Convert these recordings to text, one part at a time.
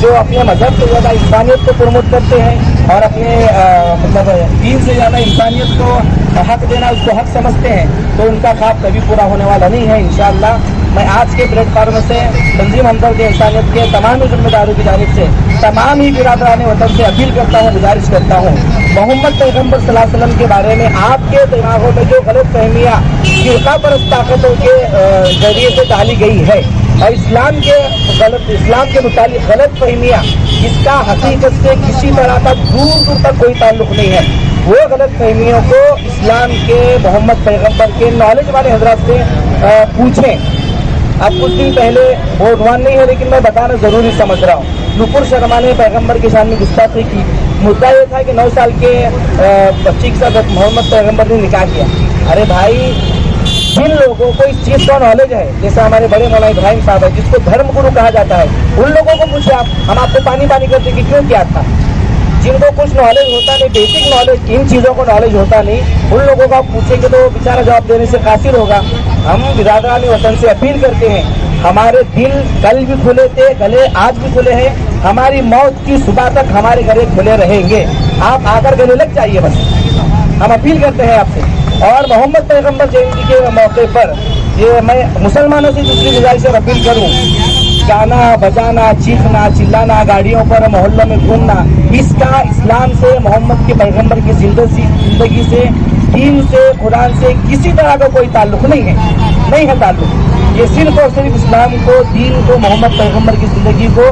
جو اپنے مذہب سے زیادہ انسانیت کو پروموٹ کرتے ہیں اور اپنے مطلب دین سے زیادہ انسانیت کو حق دینا اس کو حق سمجھتے ہیں، تو ان کا خواب کبھی پورا ہونے والا نہیں ہے انشاءاللہ۔ میں آج کے پلیٹ فارم سے تنظیم ہمدرد انسانیت کے تمام ذمہ داروں کی جانب سے تمام ہی برادران وطن سے اپیل کرتا ہوں، گزارش کرتا ہوں، محمد پیغمبر صلی اللہ علیہ وسلم کے بارے میں آپ کے دماغوں میں جو غلط فہمیاں فرقہ پرست طاقتوں کے ذریعے سے ڈالی گئی ہے اور اسلام کے متعلق غلط فہمیاں جس کا حقیقت سے کسی طرح کا دور دور تک کوئی تعلق نہیں ہے، وہ غلط فہمیوں کو اسلام کے محمد پیغمبر کے نالج والے حضرات سے پوچھیں۔ اب کچھ دن پہلے وہ عنوان نہیں ہے لیکن میں بتانا ضروری سمجھ رہا ہوں، نپور شرما نے پیغمبر کی شان میں گستاخی کی۔ مدعا یہ تھا کہ 9 سال کے بچی کے ساتھ محمد پیغمبر نے نکاح کیا۔ ارے بھائی، جن لوگوں کو اس چیز کا نالج ہے، جیسے ہمارے بڑے مولانا ابراہیم صاحب ہے جس کو دھرم گرو کہا جاتا ہے، ان لوگوں کو پوچھے ہم آپ کو پانی کرتے کہ کیوں کیا تھا۔ جن کو کچھ نالج ہوتا نہیں، بیسک نالج، ان چیزوں کو نالج ہوتا نہیں، ان لوگوں کو آپ پوچھیں کہ تو بیچارہ جواب دینے سے قاصر ہوگا۔ ہم برادران وطن سے اپیل کرتے ہیں، ہمارے دل کل بھی کھلے تھے، گلے آج بھی کھلے ہیں، ہماری موت کی صبح تک ہمارے گلے کھلے رہیں گے، آپ آ کر گلے لگ جائیے بس، ہم اپیل کرتے ہیں آپ سے۔ اور محمد پیغمبر جینتی کے موقع پر یہ میں مسلمانوں سے دوسری گزارش اور اپیل کروں، گانا بجانا، چیخنا چلانا، گاڑیوں پر محلوں میں گھومنا، اس کا اسلام سے، محمد کے پیغمبر کی زندگی سے، دین سے، قرآن سے کسی طرح کا کوئی تعلق نہیں ہے تعلق۔ یہ صرف اور صرف اسلام کو، دین کو، محمد پیغمبر کی زندگی کو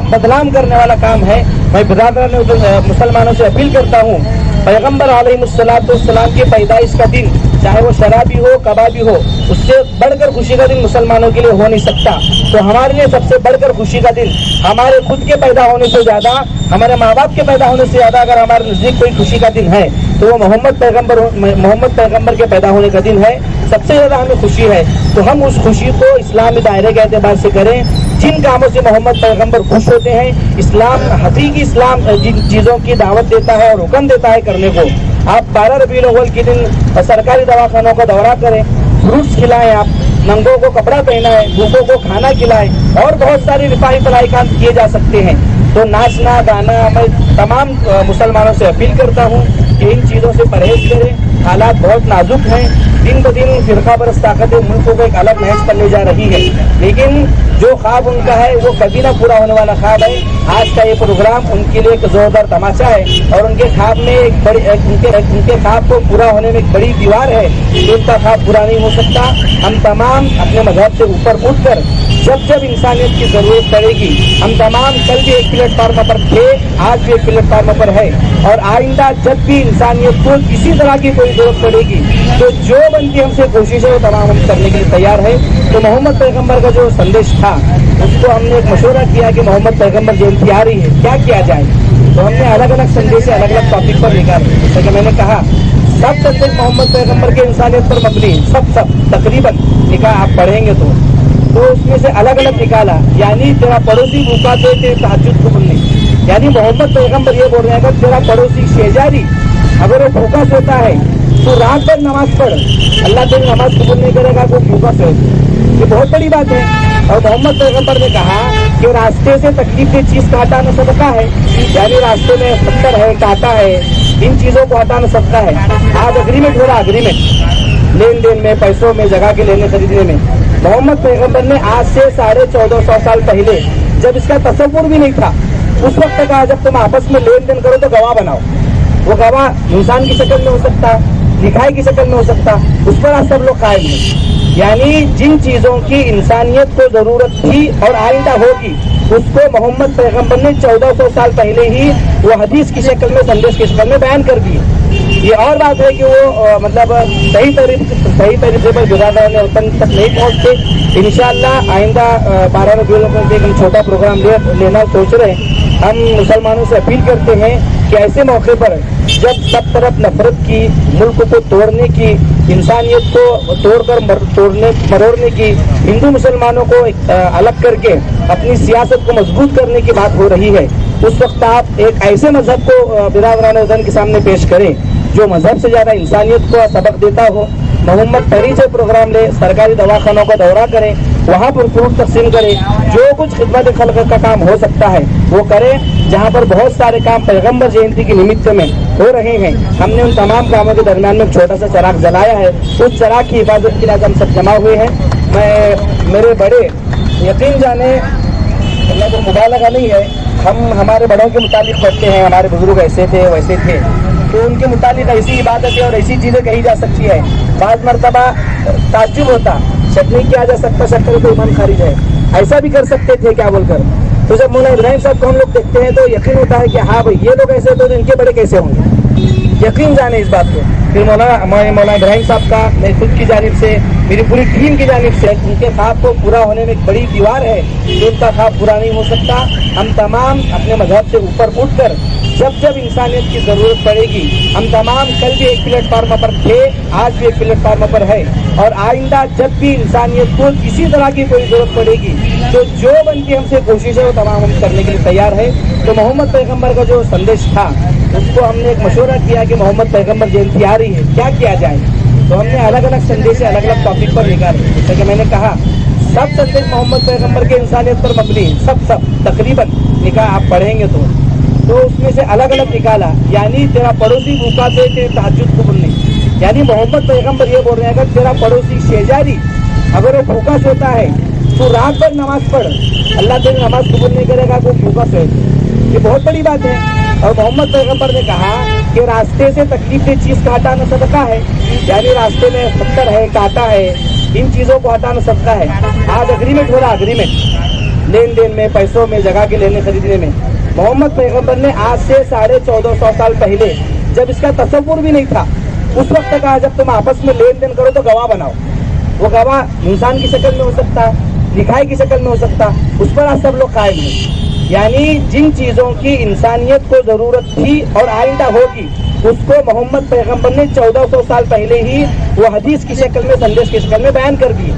بدنام کرنے والا کام ہے۔ میں برادران مسلمانوں سے اپیل کرتا ہوں، پیغمبر علیہ السلام کی پیدائش کا دن چاہے وہ شرابی ہو، کبابی ہو، اس سے بڑھ کر خوشی کا دن مسلمانوں کے لیے ہو نہیں سکتا۔ تو ہمارے لیے سب سے بڑھ کر خوشی کا دن، ہمارے خود کے پیدا ہونے سے زیادہ، ہمارے ماں باپ کے پیدا ہونے سے زیادہ اگر ہمارے نزدیک کوئی خوشی کا دن ہے تو وہ محمد پیغمبر کے پیدا ہونے کا دن ہے، سب سے زیادہ ہمیں خوشی ہے۔ تو ہم اس خوشی کو اسلامی دائرے کے اعتبار سے کریں، جن کاموں سے محمد پیغمبر خوش ہوتے ہیں، اسلام، حقیقی اسلام جن چیزوں کی دعوت دیتا ہے اور حکم دیتا ہے کرنے کو۔ آپ 12 ربیع الاول کے دن سرکاری دواخانوں کا دورہ کریں، فروٹس کھلائیں، آپ ننگوں کو کپڑا پہنائیں، بھوکوں کو کھانا کھلائیں، اور بہت ساری رفاہی فلاحی کام کیے جا سکتے ہیں۔ تو ناچنا گانا، میں تمام مسلمانوں سے اپیل کرتا ہوں کہ ان چیزوں سے پرہیز کریں، حالات بہت نازک ہیں، دن بدن فرقہ پرست طاقتیں ملک کو ایک الگ نہج پر لے جا رہی ہے، لیکن جو خواب ان کا ہے وہ کبھی نہ پورا ہونے والا خواب ہے۔ آج کا یہ پروگرام ان کے لیے ایک زوردار تماشا ہے، اور ان کے خواب میں ان کے خواب کو پورا ہونے میں ایک بڑی دیوار ہے، ان کا خواب پورا نہیں ہو سکتا۔ ہم تمام اپنے مذہب سے اوپر اٹھ کر جب انسانیت کی ضرورت پڑے گی، ہم تمام کل بھی ایک پلیٹ فارم پر تھے، آج بھی ایک پلیٹ فارم پر ہے، اور آئندہ جب بھی انسانیت کو کسی طرح کی کوئی ضرورت پڑے گی تو جو بنتی ہم سے کوشش ہے وہ تمام ہم کرنے کے لیے تیار ہے۔ تو محمد پیغمبر کا جو سندیش تھا اس کو ہم نے ایک مشورہ کیا کہ محمد پیغمبر جینتی آ رہی ہے، کیا کیا جائے؟ تو ہم نے الگ الگ سندیش الگ الگ ٹاپک پر نکالے، جیسے کہ میں نے کہا سب سندیش محمد پیغمبر کے انسانیت پر مبنی، سب تقریباً نکاح آپ پڑھیں گے تو اس میں سے الگ الگ نکالا، یعنی تیرا پڑوسی بھوکا تو تیرے تہجد قبول نہیں، یعنی محمد پیغمبر یہ بول رہے ہیں کہ تیرا پڑوسی شہزادی اگر وہ بھوکا سوتا ہے تو رات بھر نماز پڑھ، اللہ تیری نماز قبول نہیں کرے گا، وہ بھوکا سوئے، یہ بہت بڑی بات ہے۔ اور محمد پیغمبر نے کہا کہ راستے سے تکلیف کی چیز کا ہٹانا صدقہ ہے، یعنی راستے میں پتھر ہے، کانٹا ہے، ان چیزوں کو ہٹانا صدقہ ہے۔ آج اگریمنٹ ہو رہا، اگریمنٹ لین دین میں، پیسوں میں، جگہ کے لینے خریدنے میں۔ محمد پیغمبر نے آج سے 1450 سال پہلے جب اس کا تصور بھی نہیں تھا، اس وقت کہا جب تم آپس میں لین دین کرو تو گواہ بناؤ، وہ گواہ انسان کی شکل میں ہو سکتا، لکھائی کی شکل میں ہو سکتا، اس پر آج سب لوگ قائم ہیں۔ یعنی جن چیزوں کی انسانیت کو ضرورت تھی اور آئندہ ہوگی، اس کو محمد پیغمبر نے 1400 سال پہلے ہی وہ حدیث کی شکل میں، سندیش کی شکل میں بیان کر دیے۔ یہ اور بات ہے کہ وہ مطلب صحیح طریقے پر برادران وطن تک نہیں پہنچتے۔ انشاءاللہ آئندہ 12 ربیع الاول کو ایک ہم چھوٹا پروگرام لینا سوچ رہے ہیں۔ ہم مسلمانوں سے اپیل کرتے ہیں کہ ایسے موقع پر جب سب طرف نفرت کی، ملک کو توڑنے کی، انسانیت کو توڑ کر مروڑنے کی، ہندو مسلمانوں کو الگ کر کے اپنی سیاست کو مضبوط کرنے کی بات ہو رہی ہے، اس وقت آپ ایک ایسے مذہب کو برادران وطن کے سامنے پیش کریں جو مذہب سے زیادہ انسانیت کو سبق دیتا ہو۔ محمد پری سے پروگرام لے، سرکاری دواخانوں کا دورہ کریں، वहाँ पर फ्रूट तकसीम करें, जो कुछ खिदमत खल्क का काम हो सकता है वो करें। जहाँ पर बहुत सारे काम पैगम्बर जयंती के निमित्त में हो रहे हैं, हमने उन तमाम कामों के दरमियान में एक छोटा सा चराग जलाया है। उस चराग की हिफाजत के लिए आज हम सब जमा हुए हैं। मैं मेरे बड़े यकीन जाने मतलब मुबालगा नहीं है, हम हमारे बड़ों के मुतालिक पढ़ते हैं, हमारे बुजुर्ग ऐसे थे वैसे थे, तो उनके मुतालिक ऐसी इबादतें और ऐसी चीज़ें कही जा सकती है। बाज़ मरतबा ताज्जुब होता, शक नहीं किया जा सकता शक्कर तो ईमान खारिज है, ऐसा भी कर सकते थे क्या बोलकर। तो जब मौलाना इब्राहिम साहब को हम लोग देखते हैं तो यकीन होता है कि हाँ भाई ये लोग ऐसे तो इनके बड़े कैसे होंगे, यकीन जाने इस बात को। फिर मौलाना इब्राहिम साहब का मैं खुद की जानिब से, मेरी पूरी टीम की जानिब से, उनके ख्वाब को पूरा होने में एक बड़ी दीवार है जो उनका ख्वाब पूरा नहीं हो सकता। हम तमाम अपने मजहब से ऊपर उठकर जब जब इंसानियत की ज़रूरत पड़ेगी, हम तमाम कल भी एक प्लेटफार्म पर थे, आज भी एक प्लेटफार्म पर है, और आइंदा जब भी इंसानियत को किसी तरह की कोई ज़रूरत पड़ेगी तो जो बनती हमसे कोशिश है वो तमाम हम करने के लिए तैयार है। तो मोहम्मद पैगम्बर का जो संदेश था उसको हमने एक मशवरा किया कि मोहम्मद पैगम्बर जयंती आ रही है, क्या किया जाए। तो हमने अलग अलग संदेश अलग अलग टॉपिक पर निकाले। जैसे कि मैंने कहा सब संदेश मोहम्मद पैगम्बर के इंसानियत पर मबनी, सब तकरीबन निकाह आप पढ़ेंगे तो उसमें से अलग अलग निकाला। यानी तेरा पड़ोसी भूखा से तेरे तहज्जुद कबूल नहीं, यानी मोहम्मद पैगम्बर ये बोल रहे हैं अगर तेरा पड़ोसी शेजारी अगर वो भूखा सोता है तो रात भर नमाज पढ़, अल्लाह तेरी नमाज कबूल नहीं करेगा वो भूखा सोए। ये बहुत बड़ी बात है। और मोहम्मद पैगम्बर ने कहा कि रास्ते से तकलीफ दे चीज़ का हटाना सदका है, यानी रास्ते में पत्थर है, कांटा है, इन चीज़ों को हटाना सदका है। आज अग्रीमेंट हो रहा, अग्रीमेंट लेन देन में, पैसों में, जगह के लेने खरीदने में। मोहम्मद पैगम्बर ने आज से 1450 साल पहले जब इसका तसव्वुर भी नहीं था उस वक्त कहा जब तुम आपस में लेन देन करो तो गवाह बनाओ। वो गवाह इंसान की शक्ल में हो सकता, लिखाई की शक्ल में हो सकता, उस पर आज सब लोग कायम हैं। यानी जिन चीज़ों की इंसानियत को ज़रूरत थी और आइंदा होगी उसको मोहम्मद पैगम्बर ने 1400 साल पहले ही वो हदीस की शक्ल में, संदेश की शक्ल में बयान कर दिए।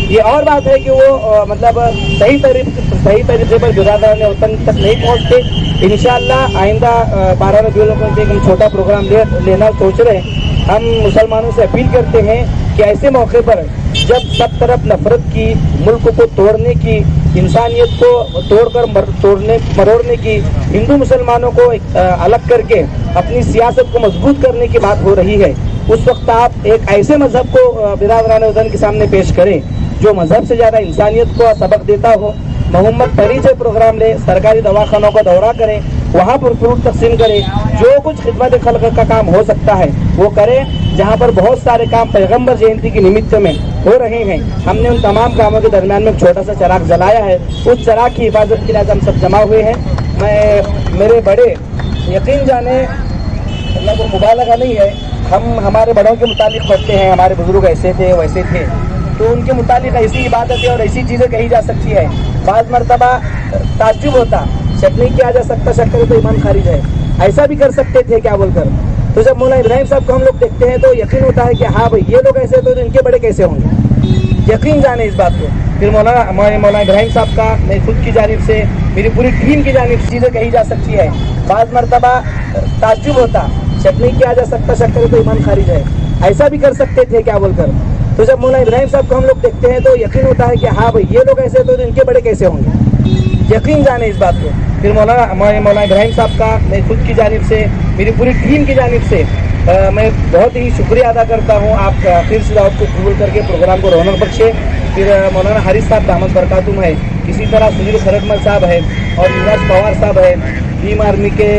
ये और बात है कि वो मतलब सही तरीके पर बिरादरान वतन तक नहीं पहुँचते। इंशाअल्लाह आइंदा 12 रबीउल अव्वल को हम छोटा प्रोग्राम लेना सोच रहे हैं। हम मुसलमानों से अपील करते हैं कि ऐसे मौके पर जब सब तरफ नफरत की, मुल्क को तोड़ने की, इंसानियत को तोड़कर मरोड़ने की, हिंदू मुसलमानों को अलग करके अपनी सियासत को मजबूत करने की बात हो रही है, उस वक्त आप एक ऐसे मजहब को बिरादरान वतन के सामने पेश करें जो मजहब से ज़्यादा इंसानियत को सबक देता हो। मोहम्मद परिचय प्रोग्राम ले, सरकारी दवाखानों का दौरा करें, वहाँ पर फ्रूट तकसीम करें, जो कुछ खिदमत खल्क का काम हो सकता है वो करें। जहाँ पर बहुत सारे काम पैगम्बर जयंती के निमित्त में हो रहे हैं, हमने उन तमाम कामों के दरमियान में एक छोटा सा चराग जलाया है। उस चराग की हिफाजत के लिए आज हम सब जमा हुए हैं। मैं मेरे बड़े यकीन जाने मतलब मुबालगा नहीं है, हम हमारे बड़ों के मुतालिक पढ़ते हैं, हमारे बुजुर्ग ऐसे थे वैसे थे, तो उनके मुतालिक ऐसी इबादतें और ऐसी चीज़ें कही जा सकती है। बाज़ मरतबा ताज्जुब होता, शक नहीं किया जा सकता शक्कर तो ईमान खारिज है, ऐसा भी कर सकते थे क्या बोलकर। तो जब मौलाना इब्राहिम साहब को हम लोग देखते हैं तो यकीन होता है कि हाँ भाई ये लोग ऐसे तो इनके बड़े कैसे होंगे, यकीन जाने इस बात को। फिर मौलाना इब्राहिम साहब का मैं खुद की जानिब से, मेरी पूरी टीम की जानिब से चीज़ें कही जा सकती है। बाज़ मरतबा ताज्जुब होता, शक नहीं किया जा सकता शक्कर तो ईमान खारिज है, ऐसा भी कर सकते थे क्या बोलकर। तो जब मौलाना इब्राहिम साहब को हम लोग देखते हैं तो यकीन होता है कि हाँ भाई ये लोग ऐसे तो इनके बड़े कैसे होंगे, यकीन जाने इस बात को। फिर मौलाना इब्राहिम साहब का मैं खुद की जानिब से, मेरी पूरी टीम की जानिब से मैं बहुत ही शुक्रिया अदा करता हूँ। आप फिर से दावत को कबूल करके प्रोग्राम को रौनक बख्शे। फिर मौलाना हारिस साहब दामद बरकातुम है, इसी तरह सुनील खरटमल साहब है और युवराज पवार साहब है, भीम आर्मी के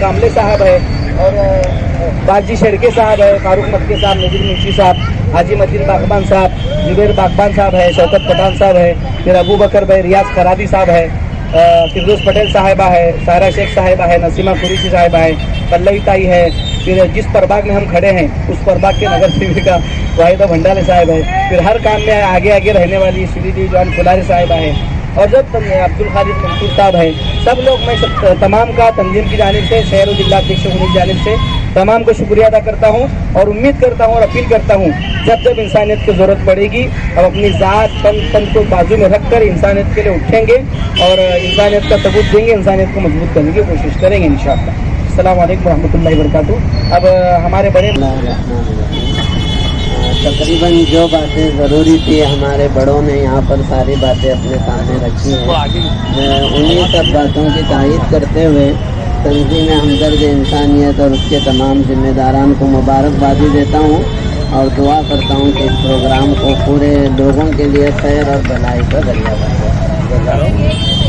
कामले साहब है और बाजी शेड़के साहब है, फारूक मक्के साहब, नजीर मुंशी साहब, हाजी मदीन बागबान साहब, जुबैर बागबान साहब है, शौकत पठान साहब है, फिर अबू बकर भाई रियाज करादी साहब है, फिरदौस पटेल साहिबा है, सारा शेख साहिबा है, नसीमा कुरैशी साहिबा है, पल्लवी ताई है। फिर जिस प्रभाग में हम खड़े हैं उस प्रभाग के नगर सेविका वाहिदा भंडारे साहब है। फिर हर काम में आगे आगे रहने वाली श्रीदेवी जवान फुलारी साहिबा है और जब अब्दुल खालिद मंसूर साहब है। सब लोग मैं तमाम का तंजीम की जानिब से, शहर और जिला अध्यक्ष की जानिब से तमाम को शुक्रिया अदा करता हूँ और उम्मीद करता हूँ और अपील करता हूँ जब जब इंसानियत की ज़रूरत पड़ेगी अब अपनी ज़ात तन को बाजू में रख कर इंसानियत के लिए उठेंगे और इंसानियत का सबूत देंगे, इंसानियत को मजबूत करने की कोशिश करेंगे इंशाअल्लाह। अस्सलाम वालेकुम रहमतुल्लाहि व बरकातुहू। अब हमारे बड़े تقریباً جو باتیں ضروری تھی ہمارے بڑوں نے یہاں پر ساری باتیں اپنے سامنے رکھی ہیں. میں انہیں سب باتوں کی تائید کرتے ہوئے تنظیم ہمدرد انسانیت اور اس کے تمام ذمہ داران کو مبارکبادی دیتا ہوں اور دعا کرتا ہوں کہ اس پروگرام کو پورے لوگوں کے لیے خیر اور بھلائی کا ذریعہ بنے.